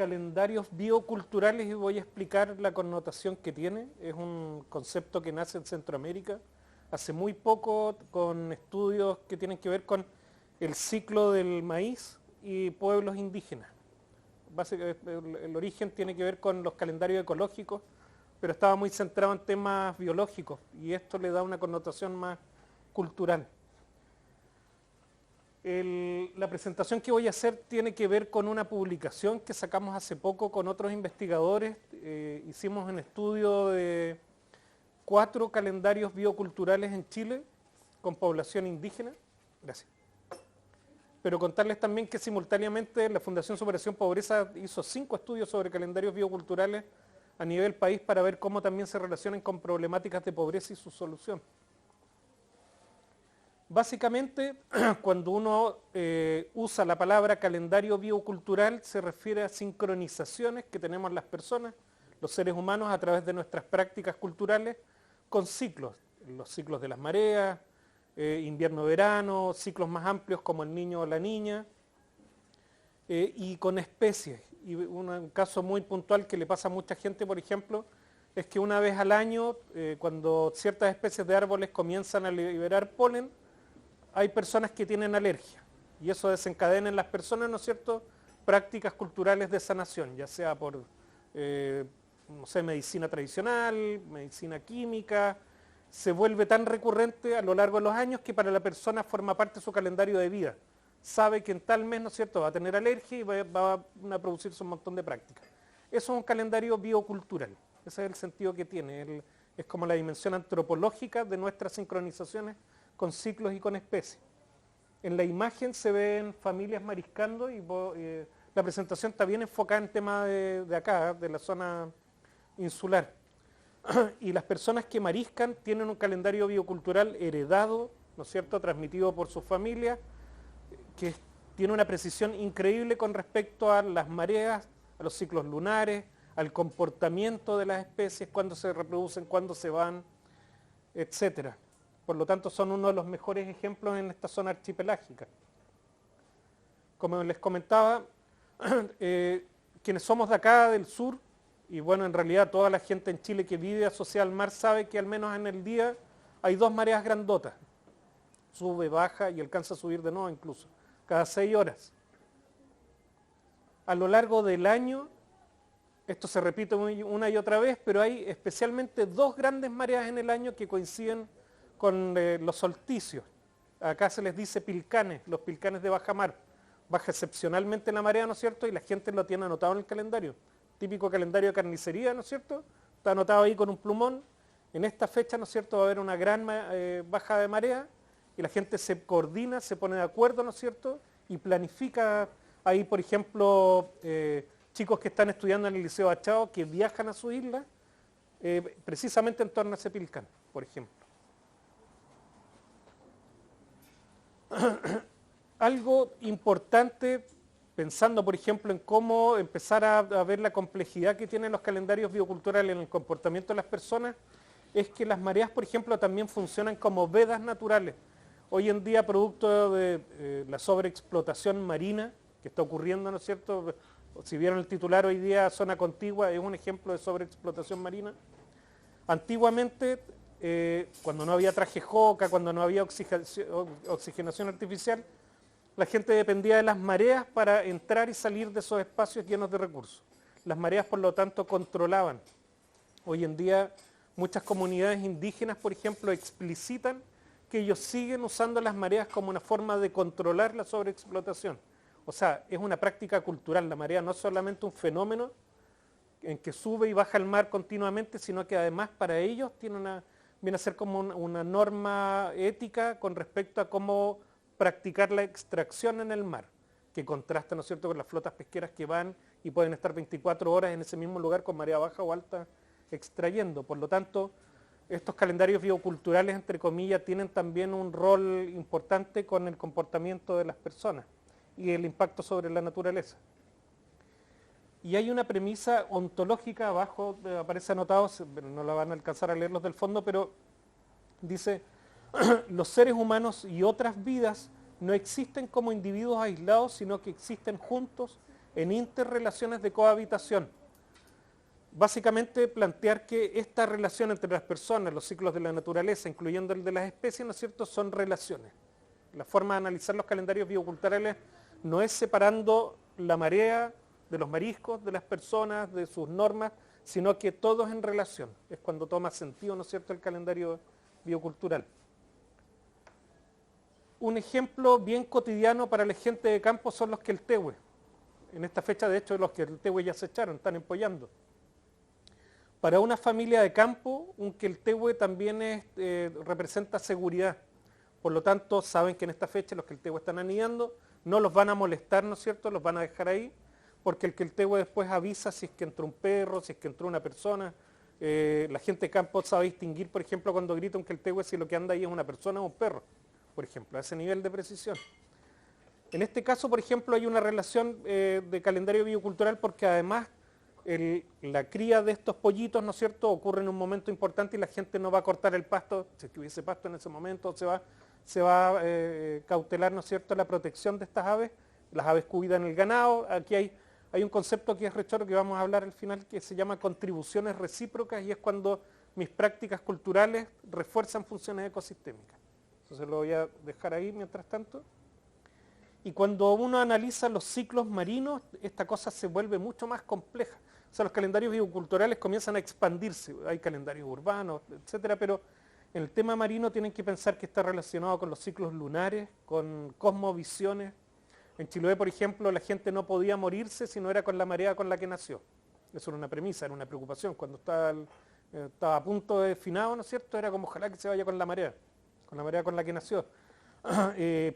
calendarios bioculturales y voy a explicar la connotación que tiene. Es un concepto que nace en Centroamérica hace muy poco con estudios que tienen que ver con el ciclo del maíz y pueblos indígenas. Básicamente, el origen tiene que ver con los calendarios ecológicos, pero estaba muy centrado en temas biológicos y esto le da una connotación más cultural. La presentación que voy a hacer tiene que ver con una publicación que sacamos hace poco con otros investigadores. Hicimos un estudio de 4 calendarios bioculturales en Chile con población indígena. Gracias. Pero contarles también que simultáneamente la Fundación Superación Pobreza hizo 5 estudios sobre calendarios bioculturales a nivel país para ver cómo también se relacionan con problemáticas de pobreza y su solución. Básicamente, cuando uno usa la palabra calendario biocultural, se refiere a sincronizaciones que tenemos las personas, los seres humanos, a través de nuestras prácticas culturales, con ciclos, los ciclos de las mareas, invierno-verano, ciclos más amplios como el niño o la niña, y con especies. Y un caso muy puntual que le pasa a mucha gente, por ejemplo, es que una vez al año, cuando ciertas especies de árboles comienzan a liberar polen, hay personas que tienen alergia y eso desencadena en las personas, ¿no es cierto?, prácticas culturales de sanación, ya sea por, no sé, medicina tradicional, medicina química. Se vuelve tan recurrente a lo largo de los años que para la persona forma parte de su calendario de vida. Sabe que en tal mes, ¿no es cierto?, va a tener alergia y va a producirse un montón de prácticas. Eso es un calendario biocultural, ese es el sentido que tiene, es como la dimensión antropológica de nuestras sincronizaciones con ciclos y con especies. En la imagen se ven familias mariscando y la presentación está bien enfocada en temas de acá, de la zona insular. Y las personas que mariscan tienen un calendario biocultural heredado, ¿no es cierto?, transmitido por sus familias, que tiene una precisión increíble con respecto a las mareas, a los ciclos lunares, al comportamiento de las especies, cuándo se reproducen, cuándo se van, etcétera. Por lo tanto, son uno de los mejores ejemplos en esta zona archipelágica. Como les comentaba, quienes somos de acá, del sur, y bueno, en realidad toda la gente en Chile que vive asociada al mar sabe que al menos en el día hay 2 mareas grandotas. Sube, baja y alcanza a subir de nuevo incluso, cada 6 horas. A lo largo del año, esto se repite una y otra vez, pero hay especialmente 2 grandes mareas en el año que coinciden con los solsticios. Acá se les dice pilcanes, los pilcanes de baja mar. Baja excepcionalmente la marea, ¿no es cierto? Y la gente lo tiene anotado en el calendario. Típico calendario de carnicería, ¿no es cierto? Está anotado ahí con un plumón. En esta fecha, ¿no es cierto?, va a haber una gran baja de marea y la gente se coordina, se pone de acuerdo, ¿no es cierto?, y planifica. Ahí, por ejemplo, chicos que están estudiando en el Liceo Achao que viajan a su isla precisamente en torno a ese pilcán, por ejemplo. Algo importante, pensando por ejemplo en cómo empezar a ver la complejidad que tienen los calendarios bioculturales en el comportamiento de las personas, es que las mareas, por ejemplo, también funcionan como vedas naturales. Hoy en día, producto de la sobreexplotación marina que está ocurriendo, ¿no es cierto? Si vieron el titular hoy día, zona contigua, es un ejemplo de sobreexplotación marina. Antiguamente, cuando no había traje joca, cuando no había oxigenación artificial, la gente dependía de las mareas para entrar y salir de esos espacios llenos de recursos. Las mareas, por lo tanto, controlaban. Hoy en día, muchas comunidades indígenas, por ejemplo, explicitan que ellos siguen usando las mareas como una forma de controlar la sobreexplotación. O sea, es una práctica cultural. La marea no es solamente un fenómeno en que sube y baja el mar continuamente, sino que además para ellos viene a ser como una norma ética con respecto a cómo practicar la extracción en el mar, que contrasta, ¿no es cierto?, con las flotas pesqueras que van y pueden estar 24 horas en ese mismo lugar con marea baja o alta extrayendo. Por lo tanto, estos calendarios bioculturales, entre comillas, tienen también un rol importante con el comportamiento de las personas y el impacto sobre la naturaleza. Y hay una premisa ontológica abajo, aparece anotado, no la van a alcanzar a leer los del fondo, pero dice: los seres humanos y otras vidas no existen como individuos aislados, sino que existen juntos en interrelaciones de cohabitación. Básicamente plantear que esta relación entre las personas, los ciclos de la naturaleza, incluyendo el de las especies, ¿no es cierto?, son relaciones. La forma de analizar los calendarios bioculturales no es separando la marea de los mariscos, de las personas, de sus normas, sino que todo es en relación. Es cuando toma sentido, ¿no es cierto?, el calendario biocultural. Un ejemplo bien cotidiano para la gente de campo son los queltehue. En esta fecha, de hecho, los queltehue ya se echaron, están empollando. Para una familia de campo, un queltehue también representa seguridad. Por lo tanto, saben que en esta fecha los queltehue están anidando, no los van a molestar, ¿no es cierto?, los van a dejar ahí, porque el queltehue después avisa si es que entró un perro, si es que entró una persona. La gente de campo sabe distinguir, por ejemplo, cuando grita un queltehue si lo que anda ahí es una persona o un perro, por ejemplo, a ese nivel de precisión. En este caso, por ejemplo, hay una relación de calendario biocultural porque además la cría de estos pollitos, ¿no es cierto?, ocurre en un momento importante y la gente no va a cortar el pasto, si es que hubiese pasto en ese momento, se va a cautelar, ¿no es cierto?, la protección de estas aves. Las aves cuidan el ganado. Aquí hay un concepto que es rechoro que vamos a hablar al final que se llama contribuciones recíprocas y es cuando mis prácticas culturales refuerzan funciones ecosistémicas. Eso se lo voy a dejar ahí mientras tanto. Y cuando uno analiza los ciclos marinos, esta cosa se vuelve mucho más compleja. O sea, los calendarios bioculturales comienzan a expandirse. Hay calendarios urbanos, etcétera, pero en el tema marino tienen que pensar que está relacionado con los ciclos lunares, con cosmovisiones. En Chiloé, por ejemplo, la gente no podía morirse si no era con la marea con la que nació. Eso era una premisa, era una preocupación. Cuando estaba a punto de finado, ¿no es cierto?, era como ojalá que se vaya con la marea con la que nació.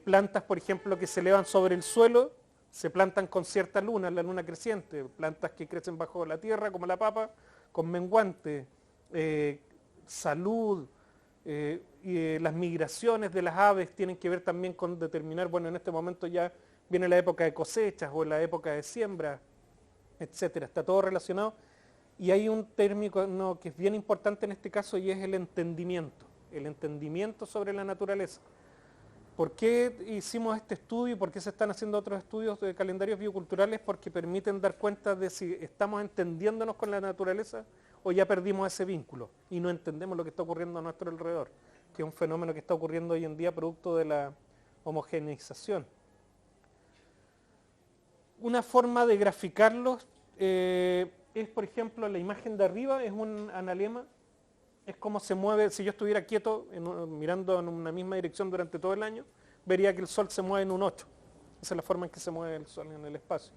Plantas, por ejemplo, que se elevan sobre el suelo, se plantan con cierta luna, la luna creciente. Plantas que crecen bajo la tierra, como la papa, con menguante. Salud, y las migraciones de las aves tienen que ver también con determinar, bueno, en este momento ya viene la época de cosechas o la época de siembra, etcétera. Está todo relacionado. Y hay un término que es bien importante en este caso y es el entendimiento sobre la naturaleza. ¿Por qué hicimos este estudio y por qué se están haciendo otros estudios de calendarios bioculturales? Porque permiten dar cuenta de si estamos entendiéndonos con la naturaleza o ya perdimos ese vínculo y no entendemos lo que está ocurriendo a nuestro alrededor, que es un fenómeno que está ocurriendo hoy en día producto de la homogeneización. Una forma de graficarlos es, por ejemplo, la imagen de arriba, es un analema. Es como se mueve, si yo estuviera quieto mirando en una misma dirección durante todo el año, vería que el Sol se mueve en un 8. Esa es la forma en que se mueve el Sol en el espacio.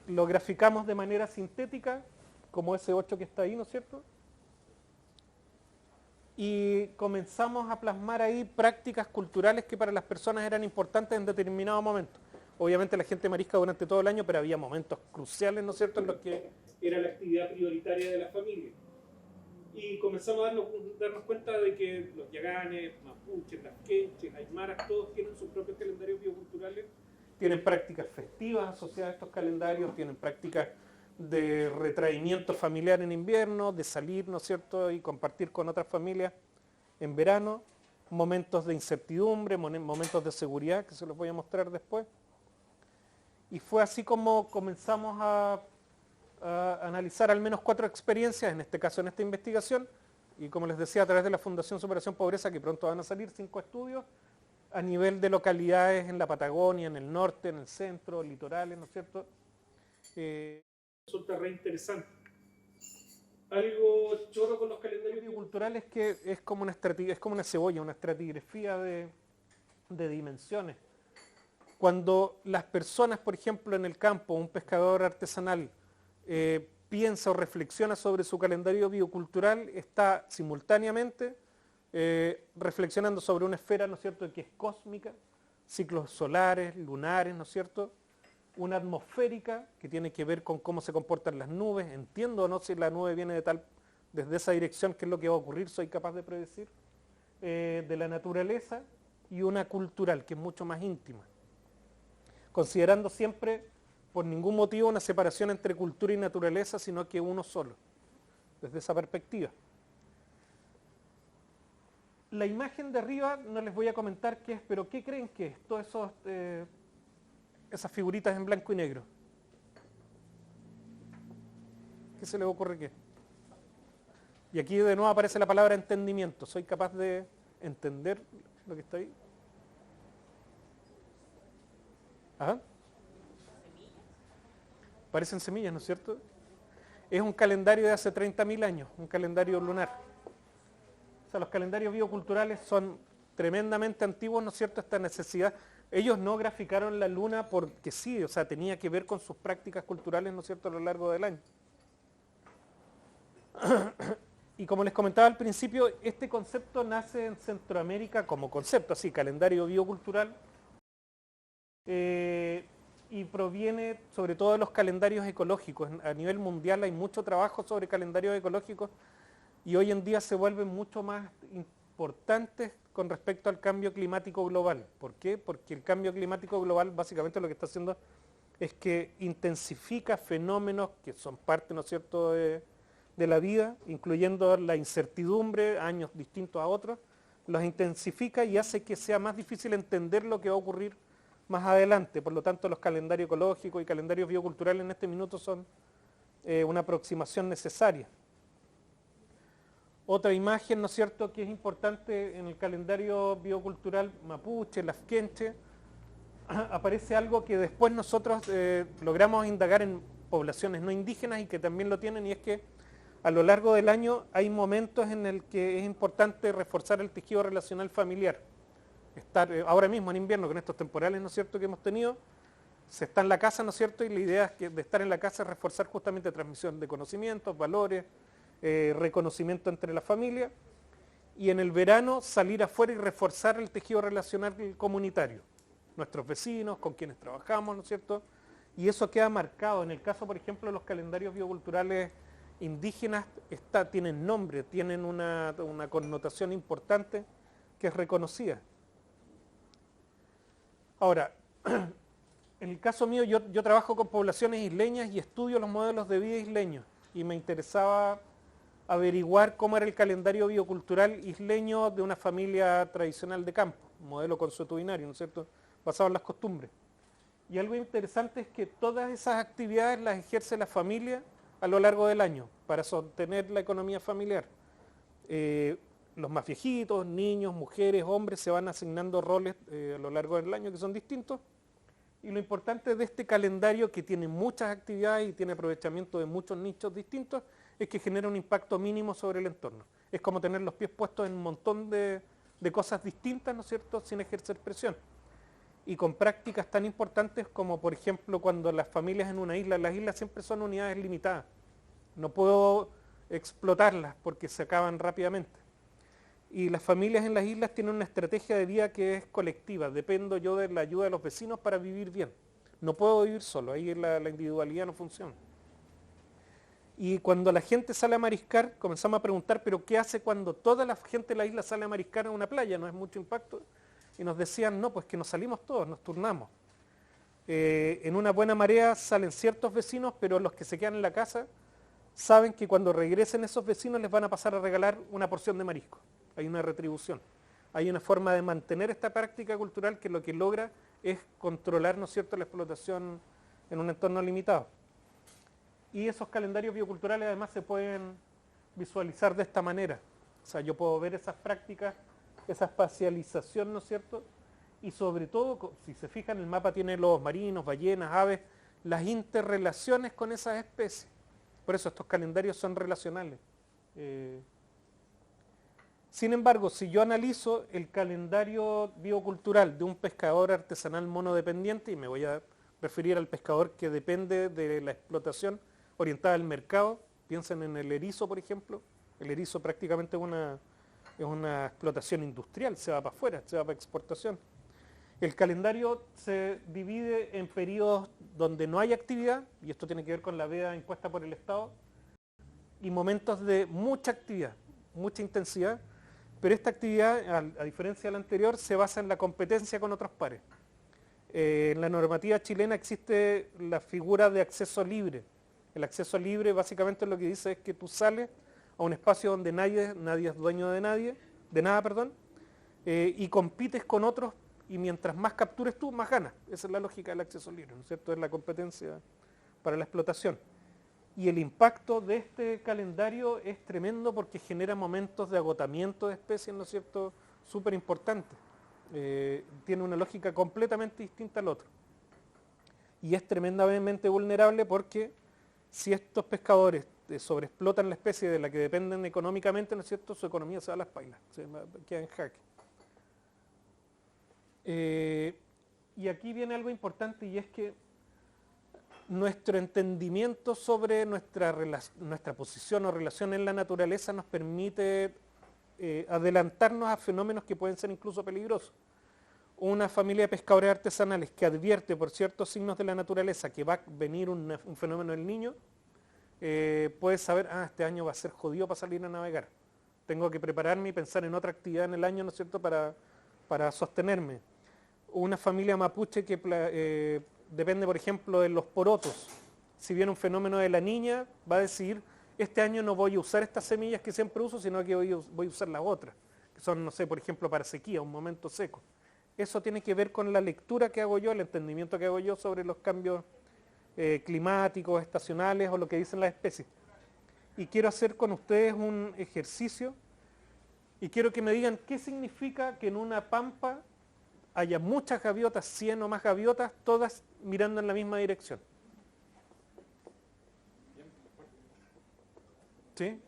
Lo graficamos de manera sintética, como ese 8 que está ahí, ¿no es cierto? Y comenzamos a plasmar ahí prácticas culturales que para las personas eran importantes en determinado momento. Obviamente la gente marisca durante todo el año, pero había momentos cruciales, ¿no es cierto?, en los que era la actividad prioritaria de la familia. Y comenzamos a darnos cuenta de que los yaganes, mapuches, las quenches, aymaras, todos tienen sus propios calendarios bioculturales, tienen prácticas festivas asociadas a estos calendarios, tienen prácticas de retraimiento familiar en invierno, de salir, ¿no es cierto?, y compartir con otras familias en verano, momentos de incertidumbre, momentos de seguridad, que se los voy a mostrar después. Y fue así como comenzamos a analizar al menos 4 experiencias, en este caso en esta investigación, y como les decía, a través de la Fundación Superación Pobreza, que pronto van a salir 5 estudios, a nivel de localidades en la Patagonia, en el norte, en el centro, litorales, ¿no es cierto? Resulta re interesante. Algo choro con los calendarios bioculturales es que es como una cebolla, una estratigrafía de dimensiones. Cuando las personas, por ejemplo, en el campo, un pescador artesanal, piensa o reflexiona sobre su calendario biocultural, está simultáneamente reflexionando sobre una esfera, ¿no es cierto?, que es cósmica, ciclos solares, lunares, ¿no es cierto?, una atmosférica que tiene que ver con cómo se comportan las nubes, entiendo o no si la nube viene desde esa dirección, qué es lo que va a ocurrir, soy capaz de predecir, de la naturaleza, y una cultural, que es mucho más íntima, considerando siempre, por ningún motivo, una separación entre cultura y naturaleza, sino que uno solo, desde esa perspectiva. La imagen de arriba no les voy a comentar qué es, pero ¿qué creen que es? Todas esas figuritas en blanco y negro. ¿Qué se les ocurre qué? Y aquí de nuevo aparece la palabra entendimiento. ¿Soy capaz de entender lo que está ahí? ¿Ah? Parecen semillas, ¿no es cierto? Es un calendario de hace 30.000 años, un calendario lunar. O sea, los calendarios bioculturales son tremendamente antiguos, ¿no es cierto? Esta necesidad. Ellos no graficaron la luna porque sí, o sea, tenía que ver con sus prácticas culturales, ¿no es cierto?, a lo largo del año. Y como les comentaba al principio, este concepto nace en Centroamérica como concepto, así, calendario biocultural, y proviene sobre todo de los calendarios ecológicos. A nivel mundial hay mucho trabajo sobre calendarios ecológicos y hoy en día se vuelven mucho más importantes con respecto al cambio climático global. ¿Por qué? Porque el cambio climático global básicamente lo que está haciendo es que intensifica fenómenos que son parte, ¿no es cierto?, de la vida, incluyendo la incertidumbre, años distintos a otros, los intensifica y hace que sea más difícil entender lo que va a ocurrir más adelante. Por lo tanto, los calendarios ecológicos y calendarios bioculturales en este minuto son una aproximación necesaria. Otra imagen, ¿no es cierto?, que es importante en el calendario biocultural mapuche, lafkenche, aparece algo que después nosotros logramos indagar en poblaciones no indígenas y que también lo tienen, y es que a lo largo del año hay momentos en el que es importante reforzar el tejido relacional familiar. Ahora mismo en invierno, con estos temporales, ¿no es cierto?, que hemos tenido, se está en la casa, ¿no es cierto?, y la idea es que de estar en la casa es reforzar justamente transmisión de conocimientos, valores, reconocimiento entre la familia, y en el verano salir afuera y reforzar el tejido relacional comunitario, nuestros vecinos, con quienes trabajamos, ¿no es cierto?, y eso queda marcado. En el caso, por ejemplo, de los calendarios bioculturales indígenas, tienen nombre, tienen una connotación importante que es reconocida. Ahora, en el caso mío, yo trabajo con poblaciones isleñas y estudio los modelos de vida isleños, y me interesaba averiguar cómo era el calendario biocultural isleño de una familia tradicional de campo, un modelo consuetudinario, ¿no es cierto?, basado en las costumbres. Y algo interesante es que todas esas actividades las ejerce la familia a lo largo del año para sostener la economía familiar. Los más viejitos, niños, mujeres, hombres, se van asignando roles a lo largo del año que son distintos. Y lo importante de este calendario, que tiene muchas actividades y tiene aprovechamiento de muchos nichos distintos, es que genera un impacto mínimo sobre el entorno. Es como tener los pies puestos en un montón de cosas distintas, ¿no es cierto?, sin ejercer presión. Y con prácticas tan importantes como, por ejemplo, cuando las familias en una isla, las islas siempre son unidades limitadas. No puedo explotarlas porque se acaban rápidamente. Y las familias en las islas tienen una estrategia de vida que es colectiva. Dependo yo de la ayuda de los vecinos para vivir bien. No puedo vivir solo, ahí la individualidad no funciona. Y cuando la gente sale a mariscar, comenzamos a preguntar, ¿pero qué hace cuando toda la gente de la isla sale a mariscar en una playa? ¿No es mucho impacto? Y nos decían, no, pues que nos salimos todos, nos turnamos. En una buena marea salen ciertos vecinos, pero los que se quedan en la casa saben que cuando regresen esos vecinos les van a pasar a regalar una porción de marisco. Hay una retribución. Hay una forma de mantener esta práctica cultural que lo que logra es controlar, ¿no es cierto?, la explotación en un entorno limitado. Y esos calendarios bioculturales además se pueden visualizar de esta manera. O sea, yo puedo ver esas prácticas, esa espacialización, ¿no es cierto? Y sobre todo, si se fijan, el mapa tiene lobos marinos, ballenas, aves, las interrelaciones con esas especies. Por eso estos calendarios son relacionales. Sin embargo, si yo analizo el calendario biocultural de un pescador artesanal monodependiente, y me voy a referir al pescador que depende de la explotación orientada al mercado, piensen en el erizo, por ejemplo. El erizo prácticamente es una explotación industrial, se va para afuera, se va para exportación. El calendario se divide en periodos donde no hay actividad, y esto tiene que ver con la veda impuesta por el Estado, y momentos de mucha actividad, mucha intensidad, pero esta actividad, a diferencia de la anterior, se basa en la competencia con otros pares. En la normativa chilena existe la figura de acceso libre. El acceso libre básicamente lo que dice es que tú sales a un espacio donde nadie es dueño de nada, y compites con otros, y mientras más captures tú, más ganas. Esa es la lógica del acceso libre, ¿no es cierto? Es la competencia para la explotación. Y el impacto de este calendario es tremendo porque genera momentos de agotamiento de especies, ¿no es cierto?, súper importantes. Tiene una lógica completamente distinta al otro. Y es tremendamente vulnerable porque si estos pescadores sobreexplotan la especie de la que dependen económicamente, ¿no es cierto?, su economía se va a las pailas, queda en jaque. Y aquí viene algo importante, y es que nuestro entendimiento sobre nuestra posición o relación en la naturaleza nos permite adelantarnos a fenómenos que pueden ser incluso peligrosos. Una familia de pescadores artesanales que advierte por ciertos signos de la naturaleza que va a venir un fenómeno del Niño, puede saber, este año va a ser jodido para salir a navegar. Tengo que prepararme y pensar en otra actividad en el año, ¿no es cierto?, para sostenerme. Una familia mapuche que depende, por ejemplo, de los porotos. Si viene un fenómeno de la niña, va a decidir, este año no voy a usar estas semillas que siempre uso, sino que voy a usar las otras, que son, no sé, por ejemplo, para sequía, un momento seco. Eso tiene que ver con la lectura que hago yo, el entendimiento que hago yo sobre los cambios climáticos, estacionales o lo que dicen las especies. Y quiero hacer con ustedes un ejercicio y quiero que me digan qué significa que en una pampa haya muchas gaviotas, 100 o más gaviotas, todas mirando en la misma dirección. ¿Sí?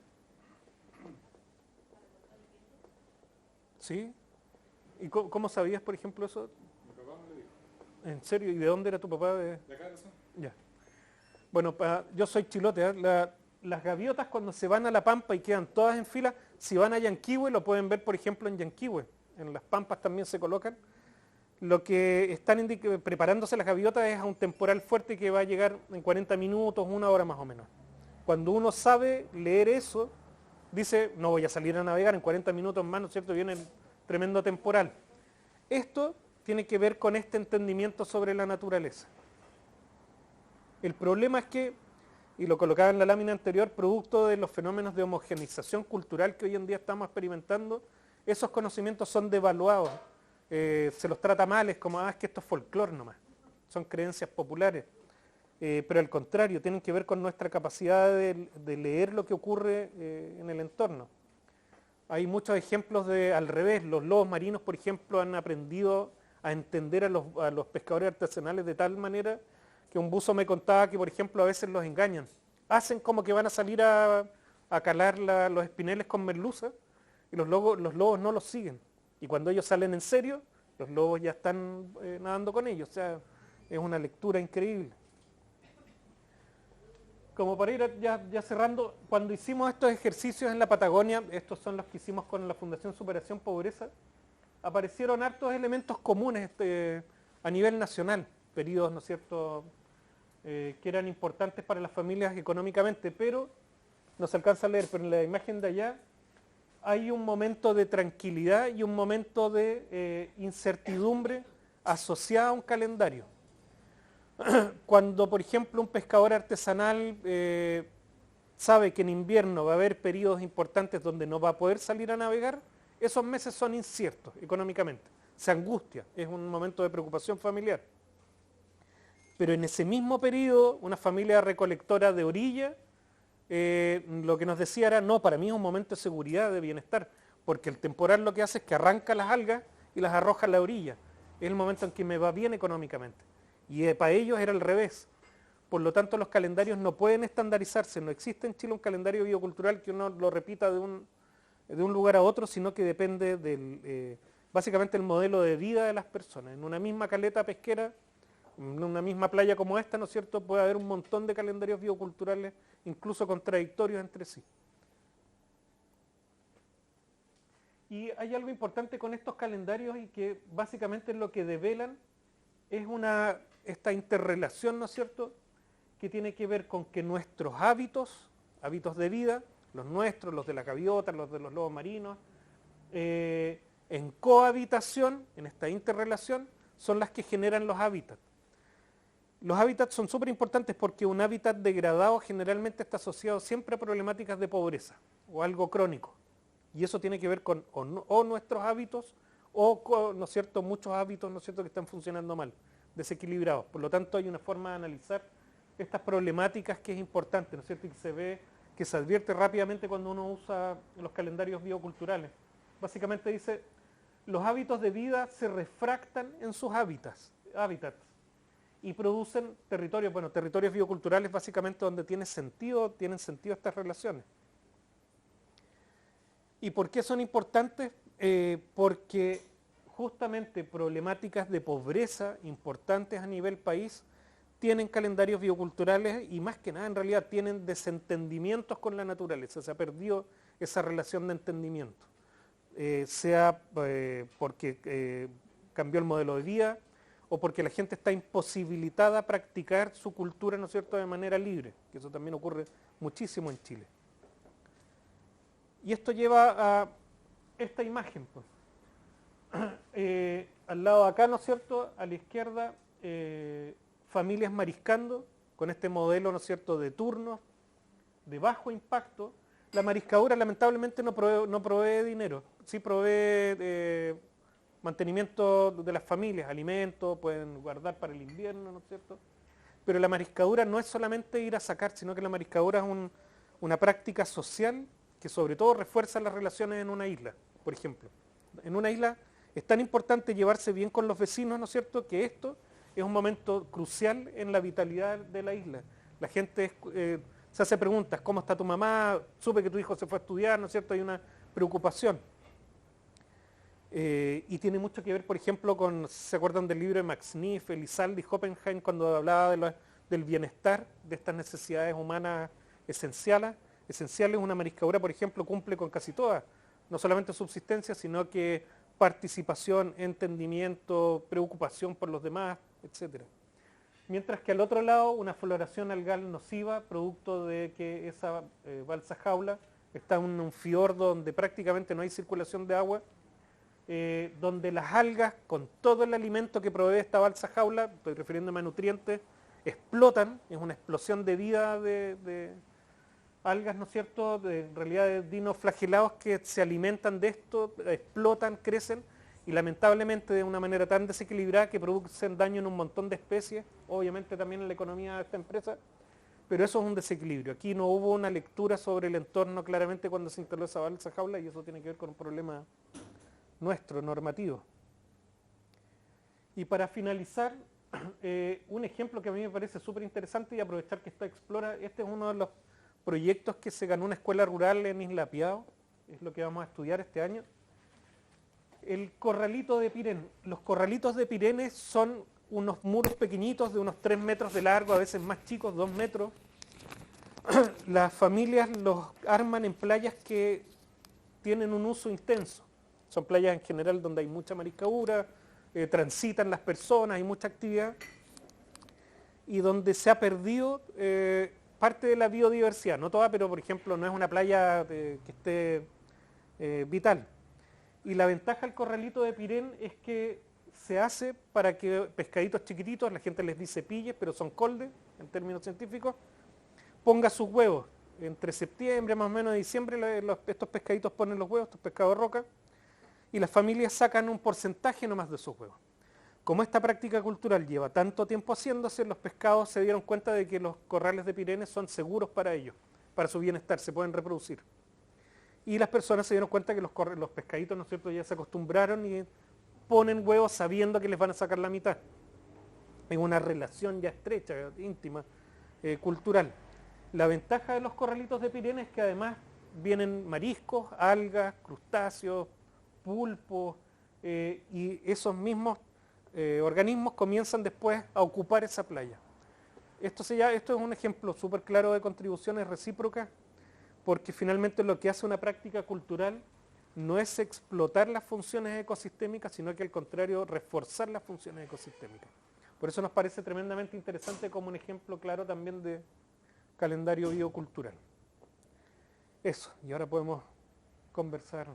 ¿Sí? ¿Y cómo sabías, por ejemplo, eso? Mi papá me lo dijo. ¿En serio? ¿Y de dónde era tu papá? De acá, ¿no? Ya. Bueno, yo soy chilote. Las gaviotas cuando se van a la pampa y quedan todas en fila, si van a Yanquihue, lo pueden ver, por ejemplo, en Yanquihue. En las pampas también se colocan. Lo que están preparándose las gaviotas es a un temporal fuerte que va a llegar en 40 minutos, 1 hora más o menos. Cuando uno sabe leer eso, dice, no voy a salir a navegar en 40 minutos más, ¿no es cierto? Viene el tremendo temporal. Esto tiene que ver con este entendimiento sobre la naturaleza. El problema es que, y lo colocaba en la lámina anterior, producto de los fenómenos de homogeneización cultural que hoy en día estamos experimentando, esos conocimientos son devaluados. Se los trata mal, es como, es que esto es folclore nomás, son creencias populares, pero al contrario, tienen que ver con nuestra capacidad de leer lo que ocurre en el entorno. Hay muchos ejemplos de al revés. Los lobos marinos, por ejemplo, han aprendido a entender a los pescadores artesanales de tal manera que un buzo me contaba que, por ejemplo, a veces los engañan. Hacen como que van a salir a calar los espineles con merluza y los lobos no los siguen. Y cuando ellos salen en serio, los lobos ya están nadando con ellos. O sea, es una lectura increíble. Como para ir ya cerrando, cuando hicimos estos ejercicios en la Patagonia, estos son los que hicimos con la Fundación Superación Pobreza, aparecieron hartos elementos comunes a nivel nacional, periodos, ¿no es cierto?, que eran importantes para las familias económicamente, pero no se alcanza a leer, pero en la imagen de allá hay un momento de tranquilidad y un momento de incertidumbre asociada a un calendario. Cuando, por ejemplo, un pescador artesanal sabe que en invierno va a haber periodos importantes donde no va a poder salir a navegar, esos meses son inciertos económicamente. Se angustia, es un momento de preocupación familiar. Pero en ese mismo periodo, una familia recolectora de orilla, lo que nos decía era, no, para mí es un momento de seguridad, de bienestar, porque el temporal lo que hace es que arranca las algas y las arroja a la orilla. Es el momento en que me va bien económicamente. Y para ellos era al revés. Por lo tanto, los calendarios no pueden estandarizarse. No existe en Chile un calendario biocultural que uno lo repita de un lugar a otro, sino que depende básicamente del modelo de vida de las personas. En una misma caleta pesquera, en una misma playa como esta, ¿no es cierto?, puede haber un montón de calendarios bioculturales, incluso contradictorios entre sí. Y hay algo importante con estos calendarios y que básicamente lo que develan es esta interrelación, ¿no es cierto?, que tiene que ver con que nuestros hábitos de vida, los nuestros, los de la gaviota, los de los lobos marinos, en cohabitación, en esta interrelación, son las que generan los hábitats. Los hábitats son súper importantes porque un hábitat degradado generalmente está asociado siempre a problemáticas de pobreza o algo crónico. Y eso tiene que ver con o nuestros hábitos o con, ¿no es cierto?, muchos hábitos, ¿no es cierto?, que están funcionando mal, desequilibrados. Por lo tanto, hay una forma de analizar estas problemáticas que es importante, ¿no es cierto? Y que se ve, que se advierte rápidamente cuando uno usa los calendarios bioculturales. Básicamente dice, los hábitos de vida se refractan en sus hábitats y producen territorios, bueno, territorios bioculturales básicamente donde tienen sentido estas relaciones. ¿Y por qué son importantes? Porque justamente problemáticas de pobreza importantes a nivel país tienen calendarios bioculturales y más que nada en realidad tienen desentendimientos con la naturaleza, se ha perdido esa relación de entendimiento, sea porque cambió el modelo de vida o porque la gente está imposibilitada a practicar su cultura, ¿no es cierto?, de manera libre, que eso también ocurre muchísimo en Chile. Y esto lleva a esta imagen, pues. Al lado de acá, ¿no es cierto?, a la izquierda, familias mariscando, con este modelo, ¿no es cierto?, de turnos, de bajo impacto. La mariscadura lamentablemente no provee dinero, sí provee mantenimiento de las familias, alimentos, pueden guardar para el invierno, ¿no es cierto? Pero la mariscadura no es solamente ir a sacar, sino que la mariscadura es una práctica social que sobre todo refuerza las relaciones en una isla, por ejemplo. En una isla es tan importante llevarse bien con los vecinos, ¿no es cierto?, que esto es un momento crucial en la vitalidad de la isla. La gente se hace preguntas, ¿cómo está tu mamá? Supe que tu hijo se fue a estudiar, ¿no es cierto? Hay una preocupación. Y tiene mucho que ver, por ejemplo, con, ¿se acuerdan del libro de Max Neff, Elizalde y Hoppenheim, cuando hablaba del bienestar, de estas necesidades humanas esenciales? Una mariscadura, por ejemplo, cumple con casi todas, no solamente subsistencia, sino que participación, entendimiento, preocupación por los demás, etc. Mientras que al otro lado, una floración algal nociva, producto de que esa balsa jaula está en un fiordo donde prácticamente no hay circulación de agua, donde las algas, con todo el alimento que provee esta balsa jaula, estoy refiriéndome a nutrientes, explotan, es una explosión de vida de algas, ¿no es cierto?, en realidad de dinoflagelados que se alimentan de esto, explotan, crecen, y lamentablemente de una manera tan desequilibrada que producen daño en un montón de especies, obviamente también en la economía de esta empresa, pero eso es un desequilibrio. Aquí no hubo una lectura sobre el entorno claramente cuando se instaló esa balsa jaula y eso tiene que ver con un problema nuestro, normativo. Y para finalizar, un ejemplo que a mí me parece súper interesante y aprovechar que está Explora, este es uno de los proyectos que se ganó una escuela rural en Isla Piao, es lo que vamos a estudiar este año. El corralito de Pirén. Los corralitos de Pirenes son unos muros pequeñitos de unos 3 metros de largo, a veces más chicos, 2 metros. Las familias los arman en playas que tienen un uso intenso. Son playas en general donde hay mucha mariscadura, transitan las personas, hay mucha actividad y donde se ha perdido parte de la biodiversidad, no toda, pero por ejemplo no es una playa que esté vital. Y la ventaja del corralito de Pirén es que se hace para que pescaditos chiquititos, la gente les dice pilles, pero son coldes en términos científicos, ponga sus huevos. Entre septiembre, más o menos, de diciembre, estos pescaditos ponen los huevos, estos pescados de roca, y las familias sacan un porcentaje nomás de esos huevos. Como esta práctica cultural lleva tanto tiempo haciéndose, los pescados se dieron cuenta de que los corrales de Pirenes son seguros para ellos, para su bienestar, se pueden reproducir. Y las personas se dieron cuenta que los pescaditos, ¿no es cierto?, ya se acostumbraron y ponen huevos sabiendo que les van a sacar la mitad. Es una relación ya estrecha, íntima, cultural. La ventaja de los corralitos de Pirenes es que además vienen mariscos, algas, crustáceos, pulpos, y esos mismos organismos comienzan después a ocupar esa playa. Esto es un ejemplo súper claro de contribuciones recíprocas, porque finalmente lo que hace una práctica cultural no es explotar las funciones ecosistémicas, sino que al contrario, reforzar las funciones ecosistémicas. Por eso nos parece tremendamente interesante como un ejemplo claro también de calendario biocultural. Eso, y ahora podemos conversar.